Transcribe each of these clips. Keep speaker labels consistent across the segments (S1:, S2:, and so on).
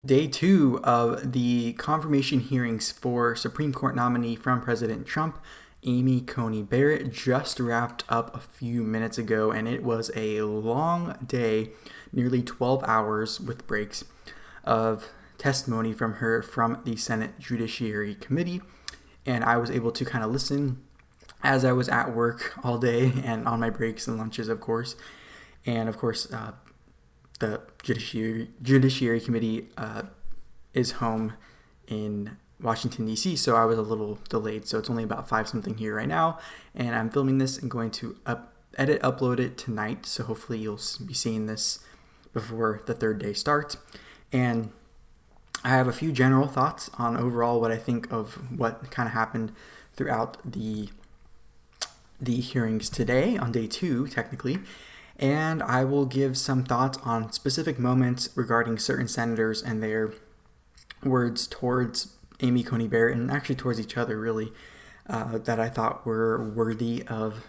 S1: Day two of the confirmation hearings for Supreme Court nominee from President Trump, Amy Coney Barrett, just wrapped up a few minutes ago, and it was a long day, nearly 12 hours with breaks, of testimony from her from the Senate Judiciary Committee. And I was able to kind of listen as I was at work all day and on my breaks and lunches, of course. And of course, the Judiciary Committee is home in Washington, D.C., so I was a little delayed. So it's only about 5 something here right now, and I'm filming this and going to upload it tonight. So hopefully you'll be seeing this before the third day starts. And I have a few general thoughts on overall what I think of what kind of happened throughout the hearings today on day 2, technically. And I will give some thoughts on specific moments regarding certain senators and their words towards Amy Coney Barrett, and actually towards each other, really, that I thought were worthy of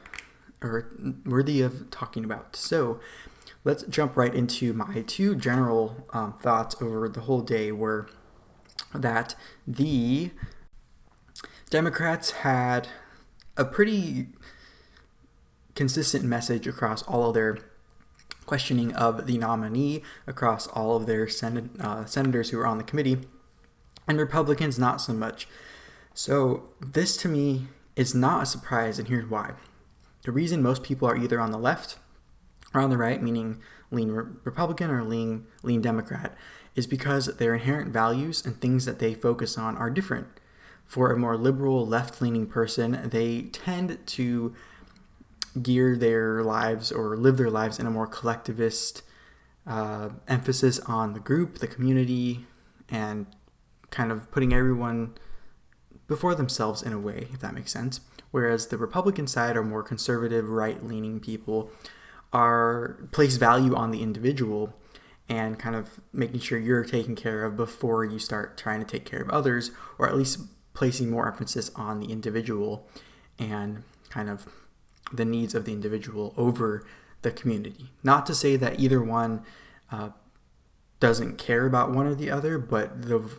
S1: talking about. So let's jump right into my 2 general thoughts over the whole day. Were that the Democrats had a pretty consistent message across all of their questioning of the nominee, across all of their senators who were on the committee, and Republicans not so much. So this to me is not a surprise, and here's why. The reason most people are either on the left or on the right, meaning lean Republican or lean Democrat, is because their inherent values and things that they focus on are different. For a more liberal, left-leaning person, they tend to gear their lives or live their lives in a more collectivist emphasis on the group, the community, and kind of putting everyone before themselves in a way, if that makes sense. Whereas the Republican side, or more conservative, right-leaning people, place value on the individual and kind of making sure you're taken care of before you start trying to take care of others, or at least placing more emphasis on the individual and kind of the needs of the individual over the community. Not to say that either one doesn't care about one or the other, but the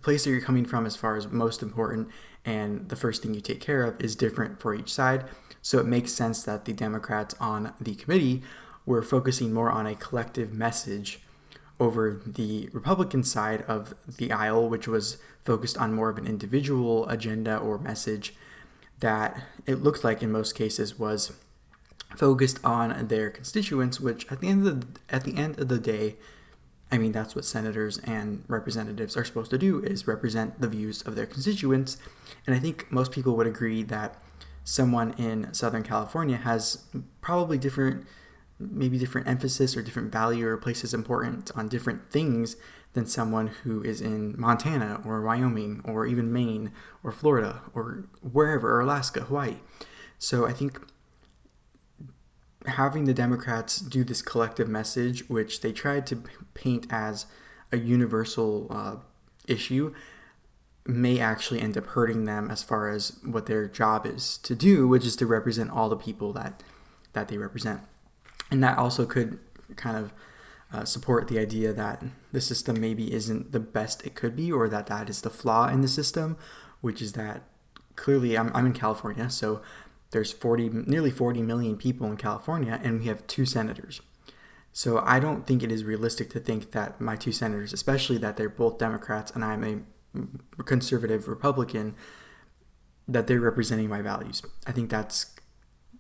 S1: place that you're coming from as far as most important and the first thing you take care of is different for each side. So it makes sense that the Democrats on the committee were focusing more on a collective message over the Republican side of the aisle, which was focused on more of an individual agenda or message that it looked like in most cases was focused on their constituents, which at the end of the day, I mean, that's what senators and representatives are supposed to do, is represent the views of their constituents. And I think most people would agree that someone in Southern California has probably different emphasis or different value or places important on different things than someone who is in Montana or Wyoming or even Maine or Florida or wherever, or Alaska, Hawaii. So I think having the Democrats do this collective message, which they tried to paint as a universal issue, may actually end up hurting them as far as what their job is to do, which is to represent all the people that they represent. And that also could kind of support the idea that the system maybe isn't the best it could be, or that is the flaw in the system, which is that clearly I'm in California, so there's nearly 40 million people in California, and we have 2 senators. So I don't think it is realistic to think that my 2 senators, especially that they're both Democrats and I'm a conservative Republican, that they're representing my values. I think that's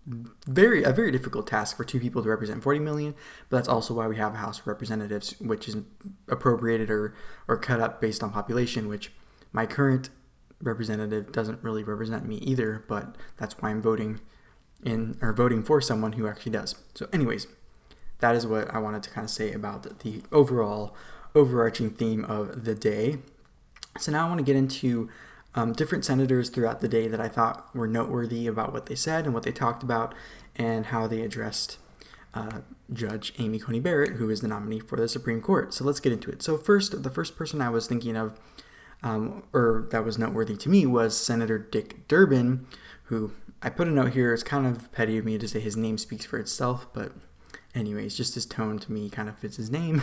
S1: a very difficult task for 2 people to represent 40 million, but that's also why we have a House of Representatives, which is appropriated or cut up based on population, which my current representative doesn't really represent me either, but that's why I'm voting for someone who actually does. So anyways, that is what I wanted to kind of say about the overall overarching theme of the day. So now I want to get into different senators throughout the day that I thought were noteworthy about what they said and what they talked about and how they addressed Judge Amy Coney Barrett, who is the nominee for the Supreme Court. So let's get into it. So the first person I was thinking of, or that was noteworthy to me, was Senator Dick Durbin, who I put a note here. It's kind of petty of me to say his name speaks for itself, but anyways, just his tone to me kind of fits his name.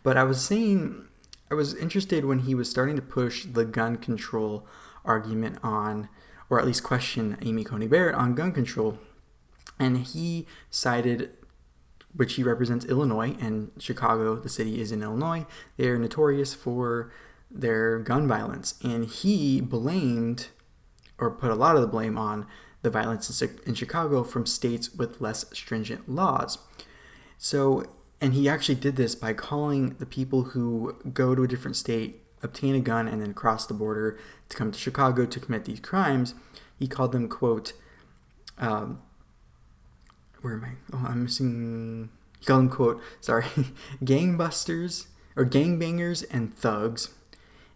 S1: But I was saying I was interested when he was starting to push the gun control argument on, or at least question Amy Coney Barrett on gun control. And he cited, which he represents Illinois, and Chicago, the city is in Illinois. They are notorious for their gun violence. And he blamed, or put a lot of the blame on, the violence in Chicago from states with less stringent laws. So, and he actually did this by calling the people who go to a different state, obtain a gun, and then cross the border to come to Chicago to commit these crimes. He called them, quote, where am I? Oh, I'm missing. He called them, quote, gangbusters or gangbangers and thugs.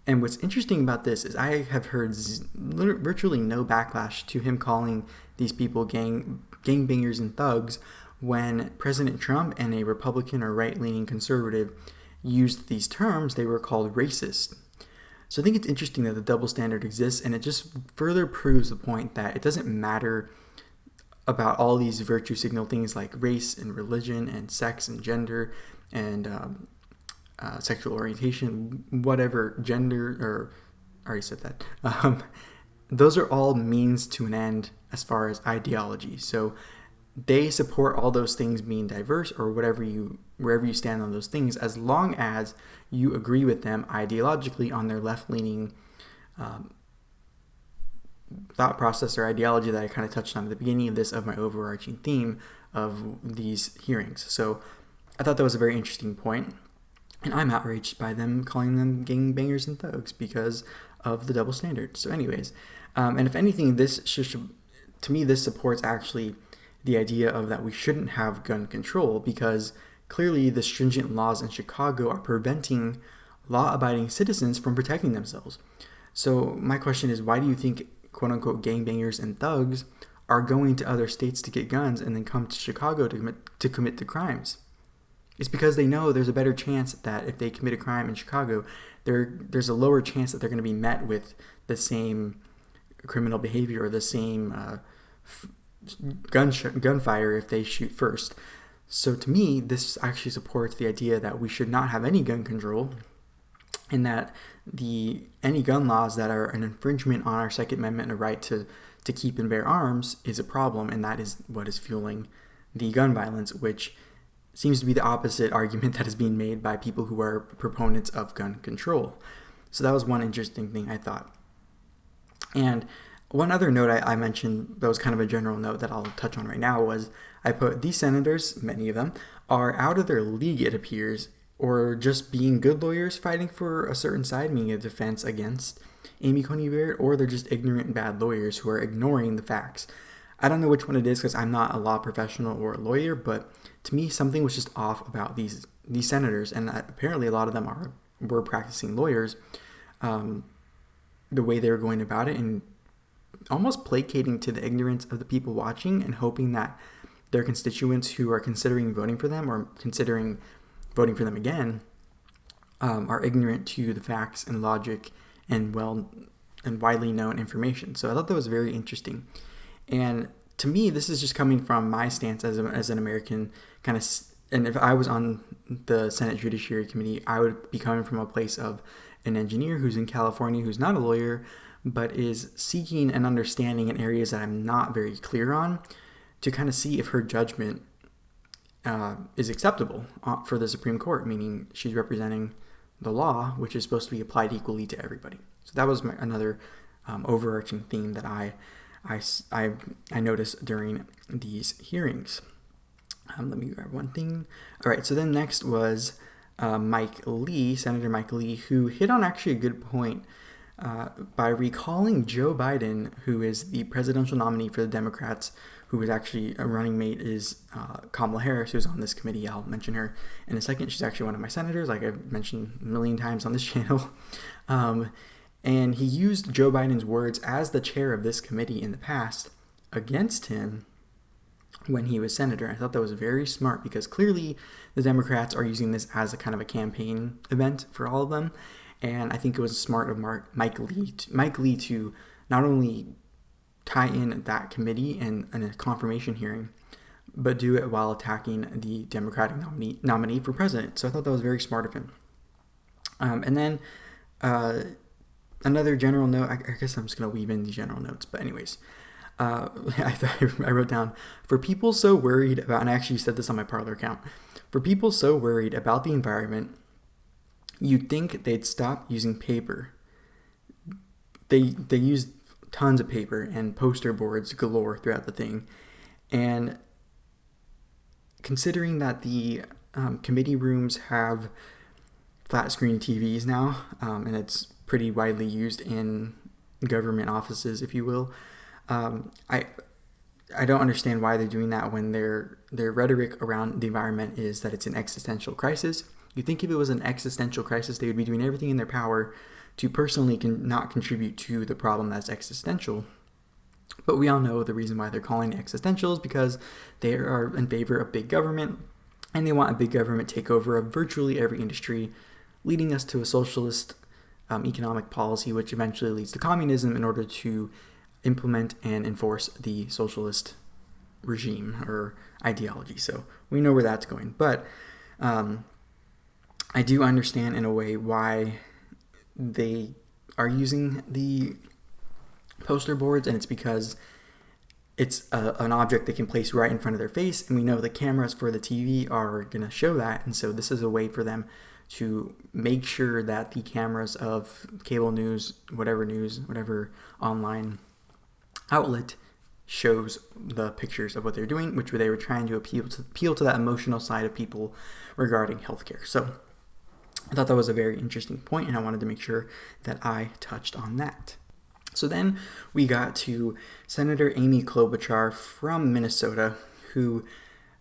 S1: And what's interesting about this is I have heard virtually no backlash to him calling these people gangbangers and thugs when President Trump and a Republican or right-leaning conservative used these terms. They were called racist. So I think it's interesting that the double standard exists, and it just further proves the point that it doesn't matter about all these virtue signal things like race and religion and sex and gender and sexual orientation, whatever, gender, or I already said that. Those are all means to an end as far as ideology. So they support all those things being diverse or wherever you stand on those things, as long as you agree with them ideologically on their left-leaning thought process or ideology that I kind of touched on at the beginning of this, of my overarching theme of these hearings. So I thought that was a very interesting point. And I'm outraged by them calling them gangbangers and thugs because of the double standard. So anyways, and if anything, this to me, this supports actually the idea of that we shouldn't have gun control, because clearly the stringent laws in Chicago are preventing law-abiding citizens from protecting themselves. So my question is, why do you think quote-unquote gangbangers and thugs are going to other states to get guns and then come to Chicago to commit the crimes? It's because they know there's a better chance that if they commit a crime in Chicago, there's a lower chance that they're going to be met with the same criminal behavior or the same gunfire if they shoot first. So to me, this actually supports the idea that we should not have any gun control, and that any gun laws that are an infringement on our Second Amendment and a right to keep and bear arms is a problem, and that is what is fueling the gun violence, which seems to be the opposite argument that is being made by people who are proponents of gun control. So that was one interesting thing I thought. And one other note I mentioned that was kind of a general note that I'll touch on right now was I put these senators, many of them, are out of their league, it appears, or just being good lawyers fighting for a certain side, meaning a defense against Amy Coney Barrett, or they're just ignorant and bad lawyers who are ignoring the facts. I don't know which one it is because I'm not a law professional or a lawyer, but to me, something was just off about these senators, and apparently a lot of them were practicing lawyers, the way they were going about it, and almost placating to the ignorance of the people watching and hoping that their constituents who are considering voting for them or considering voting for them again are ignorant to the facts and logic and widely known information. So I thought that was very interesting. And to me, this is just coming from my stance as an American kind of, and if I was on the Senate Judiciary Committee, I would be coming from a place of an engineer who's in California, who's not a lawyer, but is seeking an understanding in areas that I'm not very clear on, to kind of see if her judgment is acceptable for the Supreme Court, meaning she's representing the law, which is supposed to be applied equally to everybody. So that was another overarching theme that I noticed during these hearings. Let me grab one thing. All right, so then next was Senator Mike Lee, who hit on actually a good point by recalling Joe Biden, who is the presidential nominee for the Democrats, who is actually a running mate is Kamala Harris, who's on this committee. I'll mention her in a second. She's actually one of my senators, like I've mentioned a million times on this channel. And he used Joe Biden's words as the chair of this committee in the past against him when he was senator. I thought that was very smart because clearly the Democrats are using this as a kind of a campaign event for all of them. And I think it was smart of Mike Lee to not only tie in that committee and a confirmation hearing, but do it while attacking the Democratic nominee for president. So I thought that was very smart of him. And then another general note, I guess I'm just going to weave in the general notes, but anyways, I wrote down, for people so worried about, and I actually said this on my Parler account, for people so worried about the environment, you'd think they'd stop using paper. They used tons of paper and poster boards galore throughout the thing. And considering that the committee rooms have flat screen TVs now, and it's pretty widely used in government offices, if you will, I don't understand why they're doing that when their rhetoric around the environment is that it's an existential crisis. You'd think if it was an existential crisis, they would be doing everything in their power to personally not contribute to the problem that's existential. But we all know the reason why they're calling it existential is because they are in favor of big government, and they want a big government takeover of virtually every industry, leading us to a socialist economic policy, which eventually leads to communism in order to implement and enforce the socialist regime or ideology. So we know where that's going. But I do understand in a way why they are using the poster boards, and it's because it's an object they can place right in front of their face, and we know the cameras for the TV are going to show that, and so this is a way for them to make sure that the cameras of cable news, whatever online outlet shows the pictures of what they're doing, which they were trying to appeal to that emotional side of people regarding healthcare. So I thought that was a very interesting point, and I wanted to make sure that I touched on that. So then we got to Senator Amy Klobuchar from Minnesota, who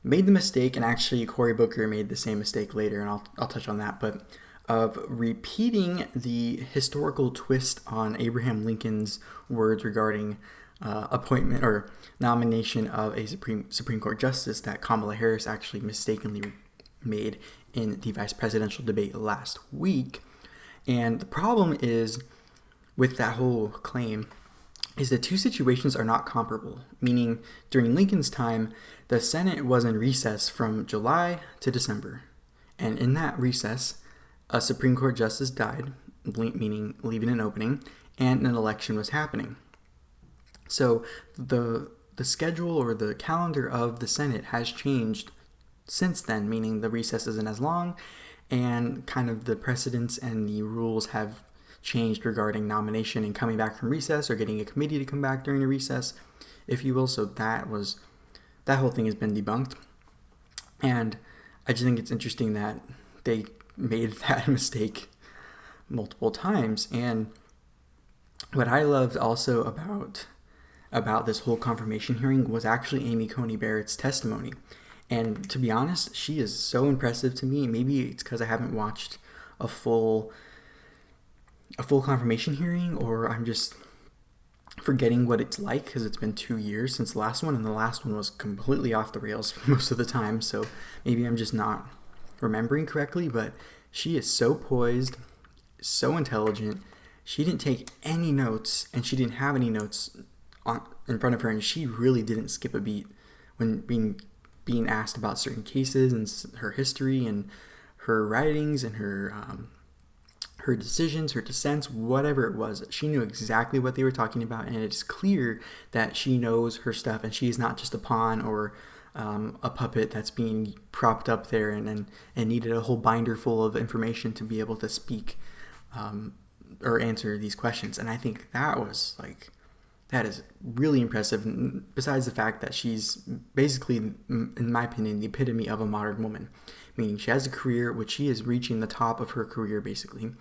S1: made the mistake, and actually Cory Booker made the same mistake later, and I'll touch on that, but of repeating the historical twist on Abraham Lincoln's words regarding appointment or nomination of a Supreme Court justice that Kamala Harris actually mistakenly made in the vice presidential debate last week. And the problem is with that whole claim is the two situations are not comparable, meaning during Lincoln's time, the Senate was in recess from July to December. And in that recess, a Supreme Court justice died, meaning leaving an opening, and an election was happening. So the schedule or the calendar of the Senate has changed since then, meaning the recess isn't as long, and kind of the precedents and the rules have changed regarding nomination and coming back from recess or getting a committee to come back during a recess, if you will. So that whole thing has been debunked. And I just think it's interesting that they made that mistake multiple times. And what I loved also about this whole confirmation hearing was actually Amy Coney Barrett's testimony. And to be honest, she is so impressive to me. Maybe it's because I haven't watched a full confirmation hearing, or I'm just forgetting what it's like because it's been 2 years since the last one, and the last one was completely off the rails most of the time, so maybe I'm just not remembering correctly. But she is so poised, so intelligent. She didn't take any notes, and she didn't have any notes in front of her, and she really didn't skip a beat when being asked about certain cases and her history and her writings and her decisions, her dissents, whatever it was. She knew exactly what they were talking about, and it's clear that she knows her stuff, and she's not just a pawn or a puppet that's being propped up there and needed a whole binder full of information to be able to speak or answer these questions. And I think that is really impressive, besides the fact that she's basically, in my opinion, the epitome of a modern woman. Meaning she has a career, which she is reaching the top of her career, basically.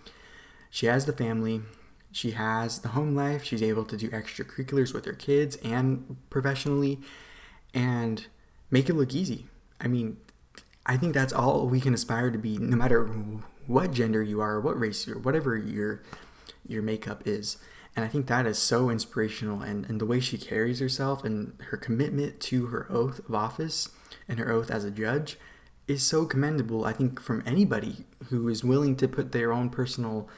S1: She has the family. She has the home life. She's able to do extracurriculars with her kids and professionally and make it look easy. I mean, I think that's all we can aspire to be, no matter what gender you are, or what race you are, whatever your makeup is. And I think that is so inspirational, and the way she carries herself and her commitment to her oath of office and her oath as a judge is so commendable, I think, from anybody who is willing to put their own personal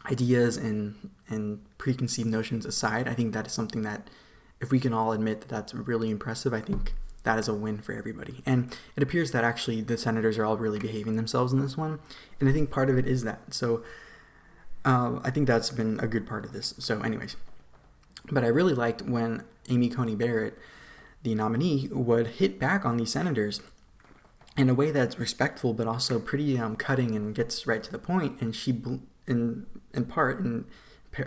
S1: ideas and preconceived notions aside. I think that is something that, if we can all admit that that's really impressive, I think that is a win for everybody. And it appears that actually the senators are all really behaving themselves in this one. And I think part of it is that. So I think that's been a good part of this. So anyways, but I really liked when Amy Coney Barrett, the nominee, would hit back on these senators in a way that's respectful, but also pretty cutting and gets right to the point. And she, in part, and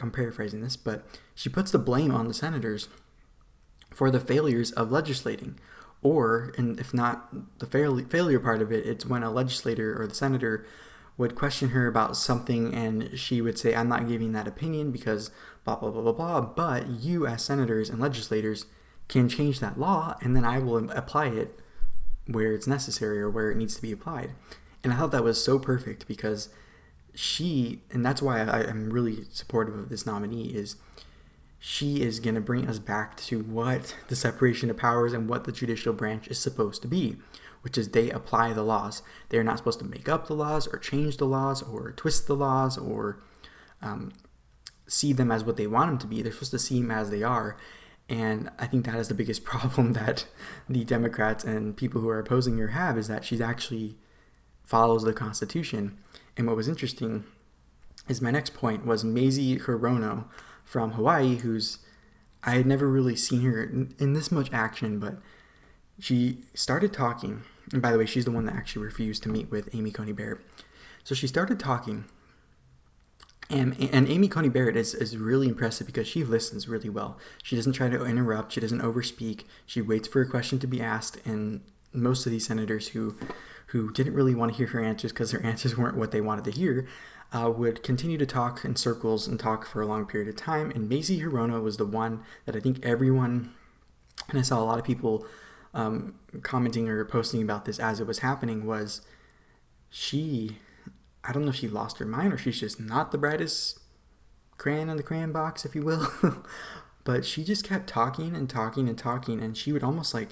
S1: I'm paraphrasing this, but she puts the blame on the senators for the failures of legislating. Or, and if not the failure part of it, it's when a legislator or the senator would question her about something and she would say, I'm not giving that opinion because blah, blah, blah, blah, blah, but you as senators and legislators can change that law and then I will apply it where it's necessary or where it needs to be applied. And I thought that was so perfect because and that's why I'm really supportive of this nominee, is she is going to bring us back to what the separation of powers and what the judicial branch is supposed to be, which is they apply the laws. They're not supposed to make up the laws or change the laws or twist the laws or see them as what they want them to be. They're supposed to see them as they are. And I think that is the biggest problem that the Democrats and people who are opposing her have, is that she actually follows the Constitution. And what was interesting is my next point was Mazie Hirono from Hawaii, I had never really seen her in this much action, but she started talking. And by the way, she's the one that actually refused to meet with Amy Coney Barrett. So she started talking. And Amy Coney Barrett is really impressive because she listens really well. She doesn't try to interrupt. She doesn't overspeak. She waits for a question to be asked. And most of these senators who didn't really want to hear her answers because her answers weren't what they wanted to hear, would continue to talk in circles and talk for a long period of time. And Mazie Hirono was the one that I think everyone, and I saw a lot of people commenting or posting about this as it was happening, was I don't know if she lost her mind or she's just not the brightest crayon in the crayon box, if you will. But she just kept talking and talking and talking, and she would almost I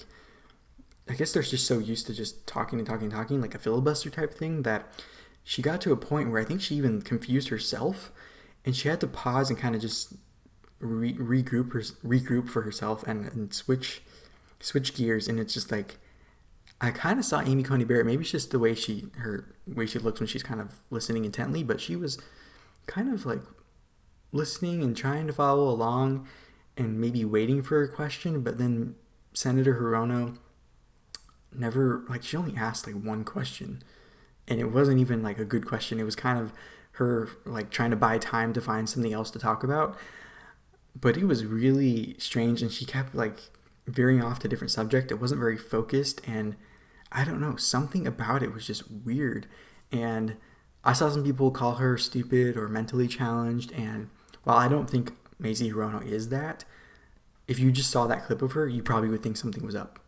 S1: guess they're just so used to just talking and talking and talking, like a filibuster type thing, that she got to a point where I think she even confused herself, and she had to pause and kind of just regroup for herself and switch gears. And it's just like, I kind of saw Amy Coney Barrett, maybe it's just the way she looks when she's kind of listening intently, but she was kind of like listening and trying to follow along and maybe waiting for a question. But then Senator Hirono never, she only asked one question, and it wasn't even a good question. It was kind of her trying to buy time to find something else to talk about. But it was really strange, and she kept veering off to a different subject. It wasn't very focused, and I don't know, something about it was just weird. And I saw some people call her stupid or mentally challenged, and while I don't think Mazie Hirono is that, if you just saw that clip of her, you probably would think something was up.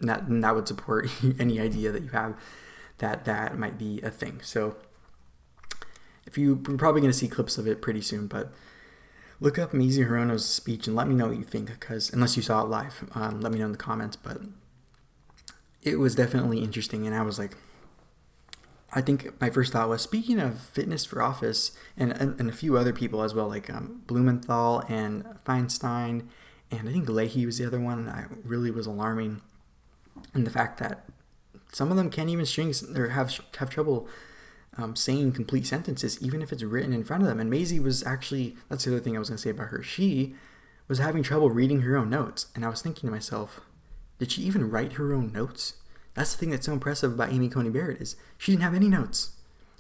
S1: And that would support any idea that you have that might be a thing. So we're probably going to see clips of it pretty soon, but look up Mazie Hirono's speech and let me know what you think, because unless you saw it live, let me know in the comments. But it was definitely interesting, and I was I think my first thought was, speaking of fitness for office, and a few other people as well, Blumenthal and Feinstein, and I think Leahy was the other one. I really was alarming in the fact that some of them can't even string or have trouble saying complete sentences, even if it's written in front of them. And Mazie was actually, that's the other thing I was going to say about her, she was having trouble reading her own notes. And I was thinking to myself, did she even write her own notes? That's the thing that's so impressive about Amy Coney Barrett, is she didn't have any notes.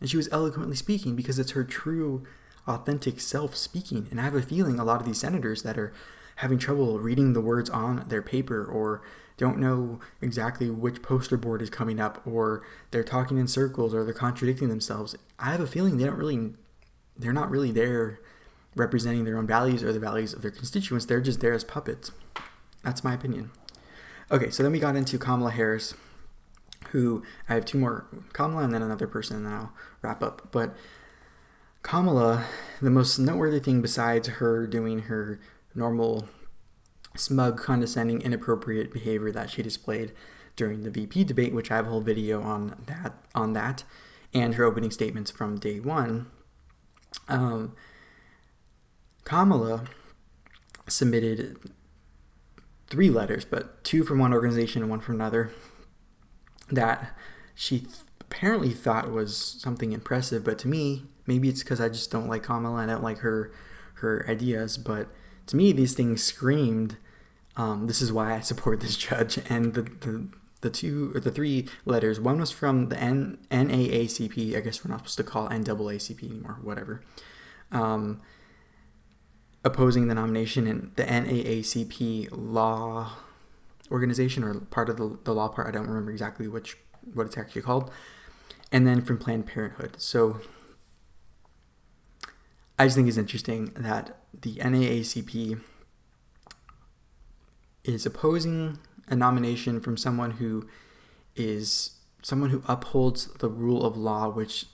S1: And she was eloquently speaking because it's her true, authentic self speaking. And I have a feeling a lot of these senators that are having trouble reading the words on their paper, or don't know exactly which poster board is coming up, or they're talking in circles, or they're contradicting themselves, I have a feeling they're not really there representing their own values or the values of their constituents. They're just there as puppets. That's my opinion. Okay, so then we got into Kamala Harris, who I have two more, Kamala and then another person, and then I'll wrap up. But Kamala, the most noteworthy thing besides her doing her normal smug, condescending, inappropriate behavior that she displayed during the VP debate, which I have a whole video on that, and her opening statements from day one, Kamala submitted 3 letters, but 2 from one organization and 1 from another, that she apparently thought was something impressive. But to me, maybe it's because I just don't like Kamala and I don't like her ideas, but to me these things screamed, this is why I support this judge. And the 2 or the 3 letters, one was from the NAACP, I guess we're not supposed to call NAACP anymore, whatever, opposing the nomination, and the NAACP law organization, or part of the law part, I don't remember exactly what it's actually called, and then from Planned Parenthood. So I just think it's interesting that the NAACP is opposing a nomination from someone who upholds the rule of law, which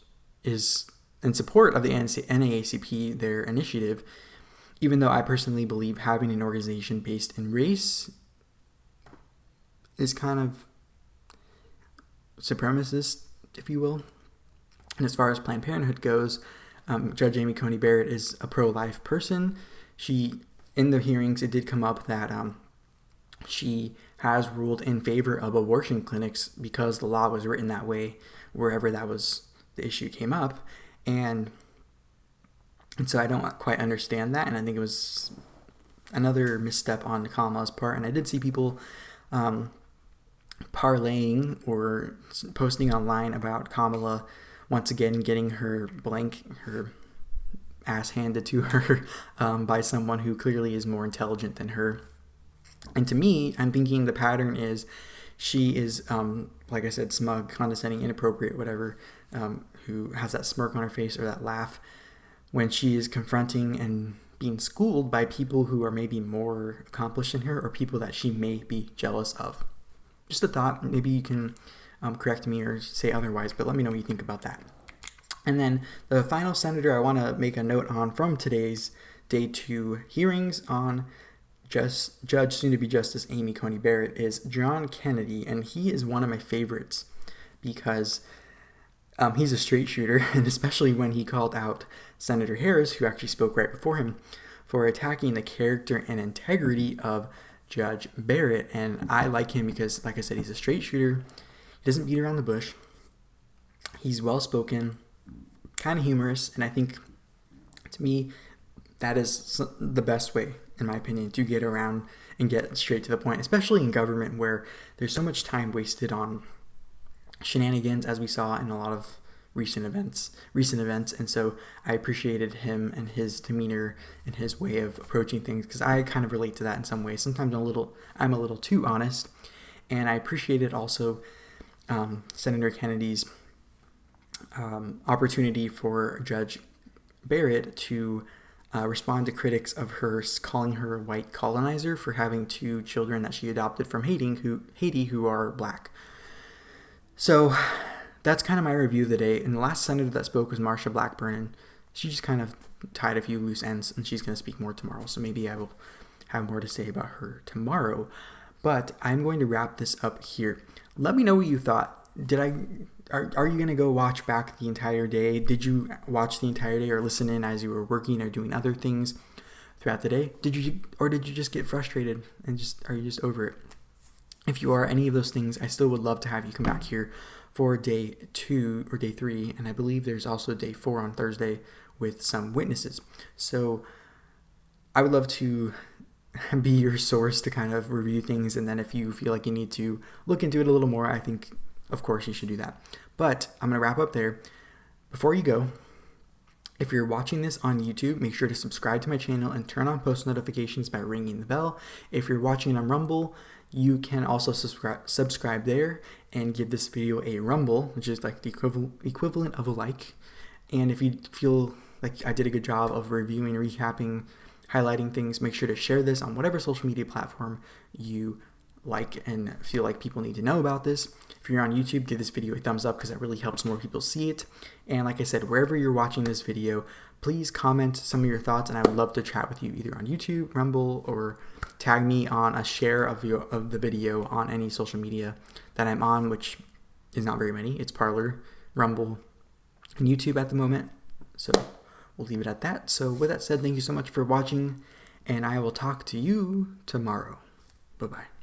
S1: is in support of the NAACP, their initiative, even though I personally believe having an organization based in race is kind of supremacist, if you will. And as far as Planned Parenthood goes, Judge Amy Coney Barrett is a pro-life person. In the hearings, it did come up that she has ruled in favor of abortion clinics because the law was written that way wherever the issue came up. And so I don't quite understand that, and I think it was another misstep on Kamala's part. And I did see people parlaying or posting online about Kamala once again getting her ass handed to her by someone who clearly is more intelligent than her. And to me, I'm thinking the pattern is she is, like I said, smug, condescending, inappropriate, whatever, who has that smirk on her face or that laugh when she is confronting and being schooled by people who are maybe more accomplished than her, or people that she may be jealous of. Just a thought. Maybe you can correct me or say otherwise, but let me know what you think about that. And then the final senator I want to make a note on from today's Day 2 hearings on Judge soon-to-be Justice Amy Coney Barrett is John Kennedy, and he is one of my favorites because he's a straight shooter, and especially when he called out Senator Harris, who actually spoke right before him, for attacking the character and integrity of Judge Barrett. And I like him because, like I said, he's a straight shooter. He doesn't beat around the bush. He's well-spoken, kind of humorous, and I think, to me, that is the best way, in my opinion, to get around and get straight to the point, especially in government where there's so much time wasted on shenanigans, as we saw in a lot of recent events. And so I appreciated him and his demeanor and his way of approaching things, because I kind of relate to that in some ways. Sometimes I'm a little too honest, and I appreciated also Senator Kennedy's opportunity for Judge Barrett to respond to critics of her calling her a white colonizer for having 2 children that she adopted from Haiti who are black. So that's kind of my review of the day. And the last senator that spoke was Marsha Blackburn, and she just kind of tied a few loose ends, and she's going to speak more tomorrow. So maybe I will have more to say about her tomorrow. But I'm going to wrap this up here. Let me know what you thought. Are you going to go watch back the entire day? Did you watch the entire day or listen in as you were working or doing other things throughout the day? Did you just get frustrated and are you just over it? If you are any of those things, I still would love to have you come back here for Day 2 or Day 3, and I believe there's also Day 4 on Thursday with some witnesses. So I would love to be your source to kind of review things, and then if you feel like you need to look into it a little more, I think, of course, you should do that. But I'm going to wrap up there. Before you go, if you're watching this on YouTube, make sure to subscribe to my channel and turn on post notifications by ringing the bell. If you're watching on Rumble, you can also subscribe there and give this video a rumble, which is like the equivalent of a like. And if you feel like I did a good job of reviewing, recapping, highlighting things, make sure to share this on whatever social media platform you like and feel like people need to know about this. If you're on YouTube, give this video a thumbs up because that really helps more people see it. And like I said, wherever you're watching this video, please comment some of your thoughts, and I would love to chat with you either on YouTube, Rumble, or tag me on a share of the video on any social media that I'm on, which is not very many. It's Parler, Rumble, and YouTube at the moment. So we'll leave it at that. So with that said, thank you so much for watching, and I will talk to you tomorrow. Bye-bye.